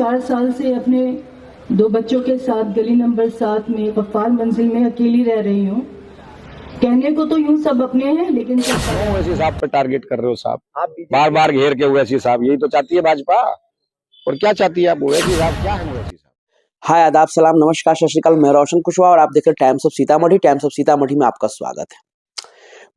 4 साल से अपने 2 बच्चों के साथ गली नंबर 7 में गफ्फार मंजिल में अकेली रह रही हूँ। कहने को तो यूं सब अपने हैं, लेकिन ओवैसी साहब पे टारगेट कर रहे हो साहब, बार बार घेर के ओवैसी साहब, यही तो चाहती है भाजपा। और क्या चाहती है आप? ओवैसी साहब क्या है ओवैसी साहब? हाय, आदाब, सलाम, नमस्कार, सत श्री अकाल। मैं रोशन कुशवाहा और आप देख रहे हैं times of Sitamarhi. Times of Sitamarhi में आपका स्वागत है।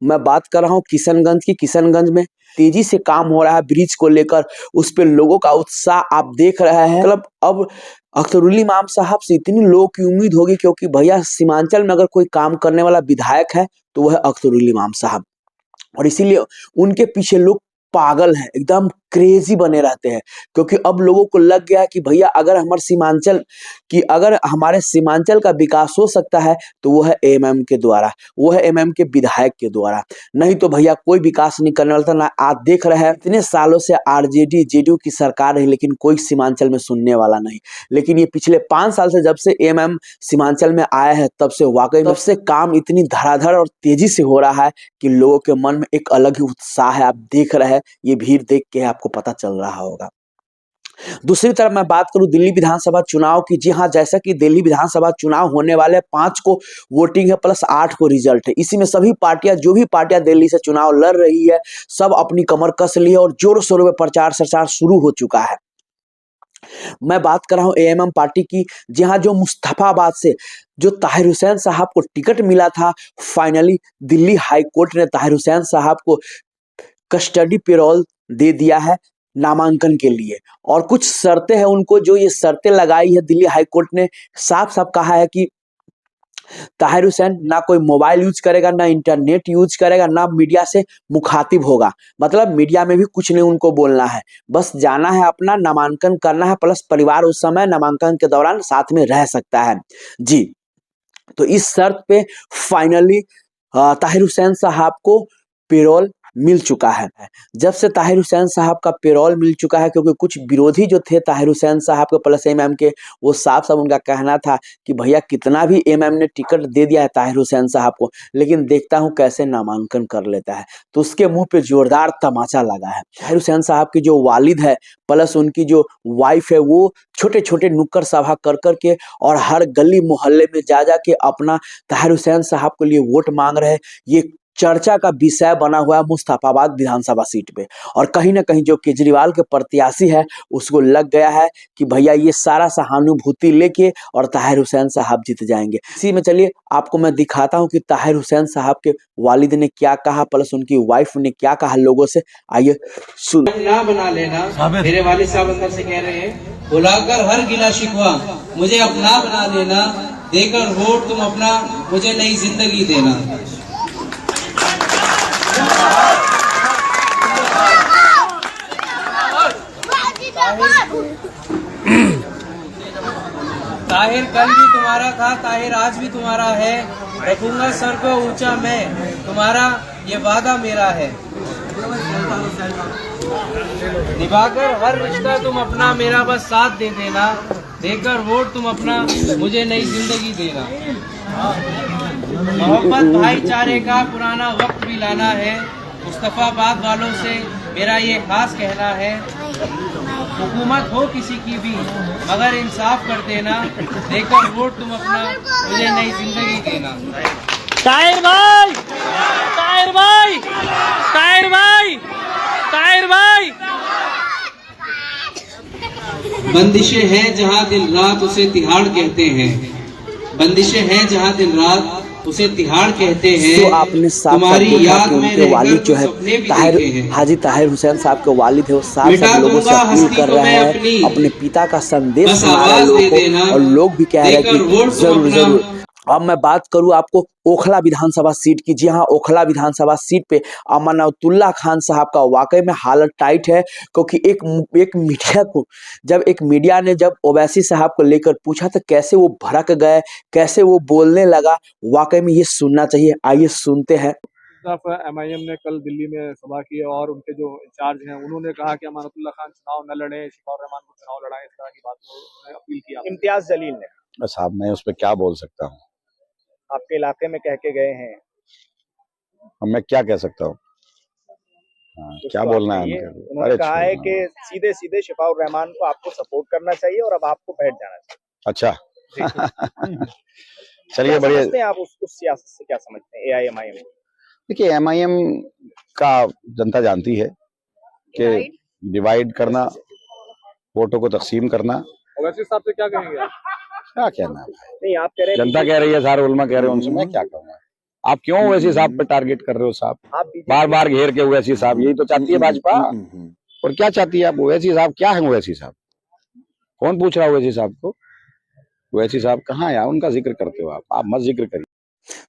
मैं बात कर रहा हूँ किशनगंज की। किशनगंज में तेजी से काम हो रहा है ब्रिज को लेकर, उस पे लोगों का उत्साह आप देख रहे हैं। मतलब अब अख्तरुल इमाम साहब से इतनी लोगों की उम्मीद होगी, क्योंकि भैया सीमांचल में अगर कोई काम करने वाला विधायक है तो वह है अख्तरुल इमाम साहब, और इसीलिए उनके पीछे लोग पागल हैं, एकदम क्रेजी बने रहते हैं। क्योंकि अब लोगों को लग गया है कि भैया अगर हमारे सीमांचल का विकास हो सकता है तो वो है एमएम के द्वारा, वो है एमएम के विधायक के द्वारा, नहीं तो भैया कोई विकास नहीं करने वाला था ना। आप देख रहे हैं इतने सालों से आरजेडी जेडीयू की सरकार रही, लेकिन कोई सीमांचल में सुनने वाला नहीं। लेकिन ये पिछले 5 साल से जब से एमएम सीमांचल में आया है, तब से वाकई में सबसे काम इतनी धड़ाधड़ और तेजी से हो रहा है कि लोगों के मन में एक अलग ही उत्साह है। आप देख रहे हैं, ये भीड़ देख के आपको पता चल रहा होगा। दूसरी तरफ मैं बात करूं दिल्ली विधानसभा चुनाव की। जी हां, जैसा कि दिल्ली विधानसभा चुनाव होने वाले 5 को वोटिंग है प्लस 8 को रिजल्ट है। इसी में सभी पार्टियां, जो भी पार्टियां दिल्ली से चुनाव लड़ रही है, सब अपनी कमर कस ली है और जोरों शोरों में प्रचार प्रसार शुरू हो चुका है। मैं बात कर रहा हूं एएमएम पार्टी की। जी हां, जो मुस्तफाबाद से जो ताहिर हुसैन साहब को टिकट मिला था, फाइनली दिल्ली हाई कोर्ट ने ताहिर हुसैन साहब को कस्टडी पैरोल दे दिया है नामांकन के लिए। और कुछ शर्तें हैं उनको, जो ये शर्तें लगाई है दिल्ली हाई कोर्ट ने, साफ साफ कहा है कि ताहिर हुसैन ना कोई मोबाइल यूज करेगा, ना इंटरनेट यूज करेगा, ना मीडिया से मुखातिब होगा। मतलब मीडिया में भी कुछ नहीं उनको बोलना है, बस जाना है अपना नामांकन करना है, प्लस परिवार उस समय नामांकन के दौरान साथ में रह सकता है। जी, तो इस शर्त पे फाइनली ताहिर हुसैन साहब को पैरोल मिल चुका है। जब से ताहिर हुसैन साहब का पैरोल मिल चुका है, क्योंकि कुछ विरोधी जो थे ताहिर हुसैन साहब के प्लस एमएम के, वो साफ साफ उनका कहना था कि भैया कितना भी एमएम ने टिकट दे दिया है ताहिर हुसैन साहब को, लेकिन देखता हूं कैसे नामांकन कर लेता है। तो उसके मुंह पे जोरदार तमाचा लगा है। ताहिर हुसैन साहब की जो वालिद है प्लस उनकी जो वाइफ है, वो छोटे छोटे नुक्कड़ सभा कर करके और हर गली मोहल्ले में जा जा के अपना ताहिर हुसैन साहब के लिए वोट मांग रहे हैं। ये चर्चा का विषय बना हुआ है मुस्तफाबाद विधानसभा सीट पे। और कहीं ना कहीं जो केजरीवाल के प्रत्याशी है, उसको लग गया है कि भैया ये सारा सहानुभूति लेके और ताहिर हुसैन साहब जीत जाएंगे। इसी में चलिए आपको मैं दिखाता हूं कि ताहिर हुसैन साहब के वालिद ने क्या कहा, प्लस उनकी वाइफ ने क्या कहा लोगों से। आइए सुन। ना बना लेना, मेरे वालिद साहब अंदर से कह रहे हैं, बुलाकर हर गिला शिकवा मुझे अपना बना लेना, देकर वोट तुम अपना मुझे नई जिंदगी देना। ताहिर कल भी तुम्हारा था, ताहिर आज भी तुम्हारा है, रखूंगा सर को ऊंचा मैं, तुम्हारा ये वादा मेरा है। निभाकर हर रिश्ता तुम अपना मेरा बस साथ दे देना, देकर वोट तुम अपना मुझे नई जिंदगी देना। मोहब्बत भाईचारे का पुराना वक्त भी लाना है, मुस्तफाबाद वालों से मेरा ये खास कहना है, हुकूमत हो किसी की भी मगर इंसाफ कर देना, देकर वोट तुम अपना मुझे नई जिंदगी देना। ताहिर भाई, ताहिर भाई, ताहिर भाई, ताहिर भाई। बंदिशें हैं जहां दिन रात उसे तिहाड़ कहते हैं, बंदिशें हैं जहां दिन रात उसे तिहाड़ कहते हैं। तो आपने साफ साफ देखा कि उनके वालिद जो है हाजी ताहिर हुसैन साहब के वालिद है, वो साफ साफ लोगों से अपील कर रहे हैं, अपने पिता का संदेश सुना रहे हैं लोगों को, और लोग भी कह रहे हैं कि जरूर जरूर। अब मैं बात करूं आपको ओखला विधानसभा सीट की। जी हां, ओखला विधानसभा सीट पे अमानतुल्लाह खान साहब का वाकई में हालत टाइट है, क्योंकि एक मीडिया ने जब ओवैसी साहब को लेकर पूछा तो कैसे वो भड़क गए, कैसे वो बोलने लगा, वाकई में ये सुनना चाहिए। आइए सुनते हैं। एमआईएम ने कल दिल्ली में सभा की और उनके जो इंचार्ज हैं उन्होंने कहा कि अमानतुल्लाह खान चुनाव न लड़े, शिकौर रहमान को चुनाव लड़ाएं, इस तरह की बात को अपील किया इम्तियाज जलील ने। साहब मैं उस पर क्या बोल सकता हूँ? आपके इलाके में कह के गए हैं। अब मैं क्या कह सकता हूँ? हाँ, क्या बोलना है ये हमको? उन्होंने अरे कहा है छोड़ो। कि सीधे सीधे शिफाउर रहमान को आपको सपोर्ट करना चाहिए और अब आपको बैठ जाना चाहिए। अच्छा चलिए क्या बढ़िया। समझते हैं आप उस सियासत से, क्या समझते हैं एआईएमआईएम? देखिए एमआईएम का जनता जानती है कि डिवाइड करना, वोटों को तकसीम करना, ओवैसी साहब से क्या कहेंगे आप? क्या कहना है? नहीं, आप कह रहे हैं जनता कह रही है, सारे उलमा कह रहे हैं, उनसे मैं क्या कहूँगा? आप क्यों ओवैसी साहब पे टारगेट कर रहे हो साहब? आप बीजेपी बार बार घेर के ओवैसी साहब, यही तो चाहती है भाजपा। और क्या चाहती है आप? ओवैसी साहब क्या है? ओवैसी साहब कौन पूछ रहा है ओवैसी साहब को? ओवैसी साहब कहाँ है? उनका जिक्र करते हो आप मत जिक्र करिए।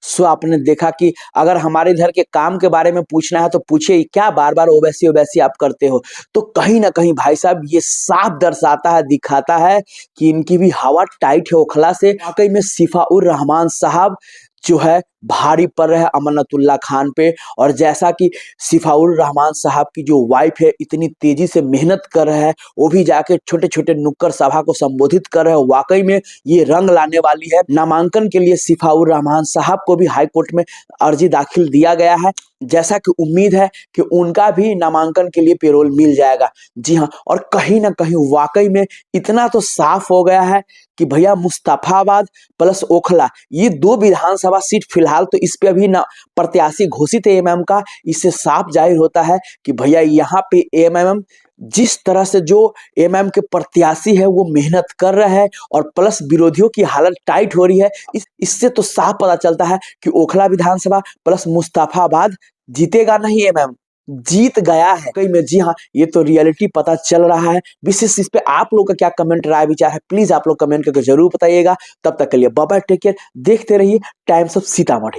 सो आपने देखा कि अगर हमारे इधर के काम के बारे में पूछना है तो पूछिए, क्या बार बार ओवैसी ओवैसी आप करते हो? तो कहीं ना कहीं भाई साहब ये साफ दर्शाता है, दिखाता है कि इनकी भी हवा टाइट है ओखला से। वाकई में सिफाउर रहमान साहब जो है भारी पड़ रहे हैं अमानतुल्लाह खान पे। और जैसा कि सिफाउर रहमान साहब की जो वाइफ है इतनी तेजी से मेहनत कर रहे हैं, वो भी जाके छोटे छोटे नुक्कड़ सभा को संबोधित कर रहे हैं, वाकई में ये रंग लाने वाली है। नामांकन के लिए सिफाउर रहमान साहब को भी हाई कोर्ट में अर्जी दाखिल दिया गया है, जैसा कि उम्मीद है कि उनका भी नामांकन के लिए पेरोल मिल जाएगा। जी हाँ, और कहीं ना कहीं वाकई में इतना तो साफ हो गया है कि भैया मुस्तफाबाद प्लस ओखला ये दो विधानसभा सीट फिलहाल तो इस पे अभी ना प्रत्याशी घोषित है एमएम का। इससे साफ जाहिर होता है कि भैया यहाँ पे एमएम जिस तरह से जो एमएम के प्रत्याशी है वो मेहनत कर रहे हैं और प्लस विरोधियों की हालत टाइट हो रही है। इससे तो साफ पता चलता है कि ओखला विधानसभा प्लस मुस्तफाबाद जीतेगा नहीं, एमएम जीत गया है कहीं में। जी हाँ, ये तो रियलिटी पता चल रहा है। विशेष इस पे आप लोग का क्या कमेंट राय विचार है, प्लीज आप लोग कमेंट करके जरूर बताइएगा। तब तक के लिए बाय बाय, टेक केयर, देखते रहिए टाइम्स ऑफ सीतामढ़ी।